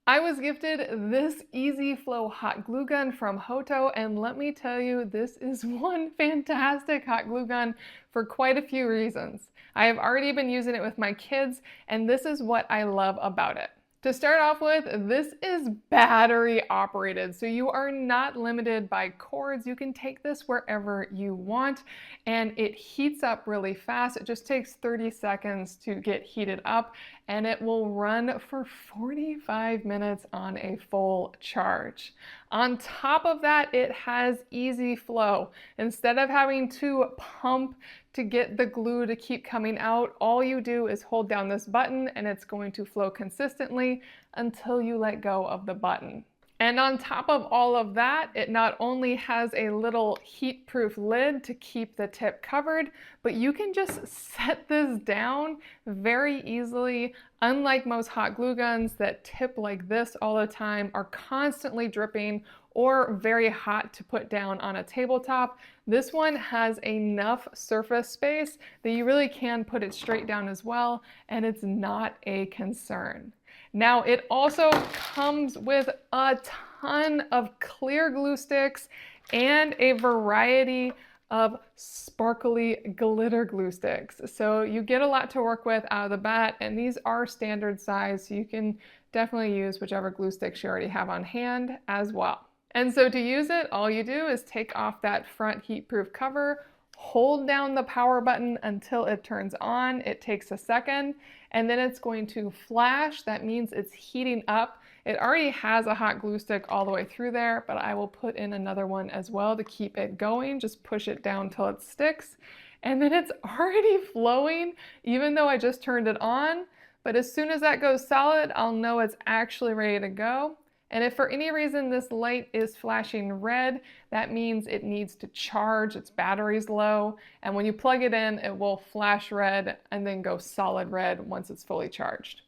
I was gifted this Easy Flow hot glue gun from HOTO, and let me tell you, this is one fantastic hot glue gun for quite a few reasons. I have already been using it with my kids, and this is what I love about it. To start off with, this is battery operated, so you are not limited by cords. You can take this wherever you want, and it heats up really fast. It just takes 30 seconds to get heated up, and it will run for 45 minutes on a full charge. On top of that, it has easy flow. Instead of having to pump to get the glue to keep coming out, all you do is hold down this button and it's going to flow consistently until you let go of the button. And on top of all of that, it not only has a little heat-proof lid to keep the tip covered, but you can just set this down very easily. Unlike most hot glue guns that tip like this all the time, are constantly dripping, or very hot to put down on a tabletop, this one has enough surface space that you really can put it straight down as well, and it's not a concern. Now, it also comes with a ton of clear glue sticks and a variety of sparkly glitter glue sticks. So you get a lot to work with out of the bat, and these are standard size, so you can definitely use whichever glue sticks you already have on hand as well. And so to use it, all you do is take off that front heat-proof cover, hold down the power button until it turns on. It takes a second, and then it's going to flash. That means it's heating up. It already has a hot glue stick all the way through there, but I will put in another one as well to keep it going. Just push it down till it sticks. And then it's already flowing, even though I just turned it on. But as soon as that goes solid, I'll know it's actually ready to go. And if for any reason this light is flashing red, that means it needs to charge, its battery's low, and when you plug it in, it will flash red and then go solid red once it's fully charged.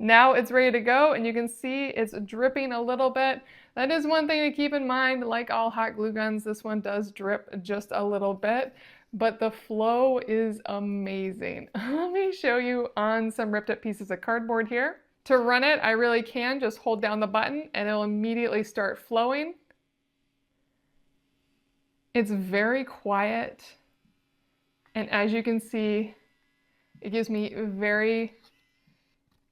Now it's ready to go, and you can see it's dripping a little bit. That is one thing to keep in mind. Like all hot glue guns, this one does drip just a little bit, but the flow is amazing. Let me show you on some ripped up pieces of cardboard here. To run it, I really can just hold down the button and it'll immediately start flowing. It's very quiet, and as you can see, it gives me very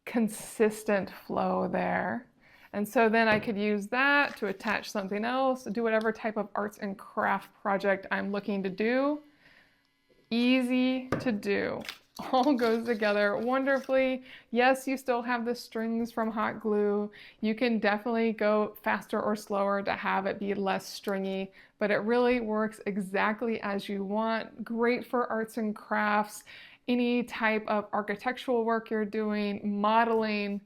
consistent flow there. And so then I could use that to attach something else, do whatever type of arts and craft project I'm looking to do. Easy to do. All goes together wonderfully. Yes, you still have the strings from hot glue. You can definitely go faster or slower to have it be less stringy, but it really works exactly as you want. Great for arts and crafts, any type of architectural work you're doing, modeling,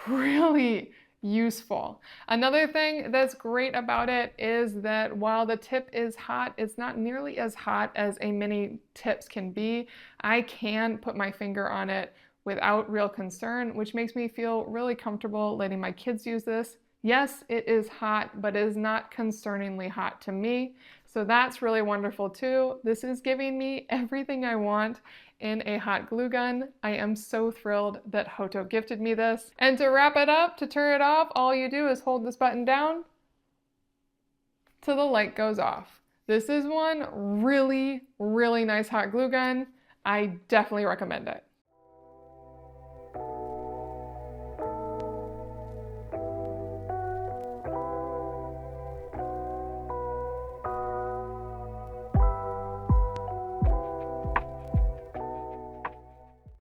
really useful. Another thing that's great about it is that while the tip is hot, it's not nearly as hot as a mini tips can be. I can put my finger on it without real concern, which makes me feel really comfortable letting my kids use this. Yes, it is hot, but it is not concerningly hot to me. So that's really wonderful too. This is giving me everything I want in a hot glue gun. I am so thrilled that HOTO gifted me this. And to wrap it up, to turn it off, all you do is hold this button down till the light goes off. This is one really, really nice hot glue gun. I definitely recommend it.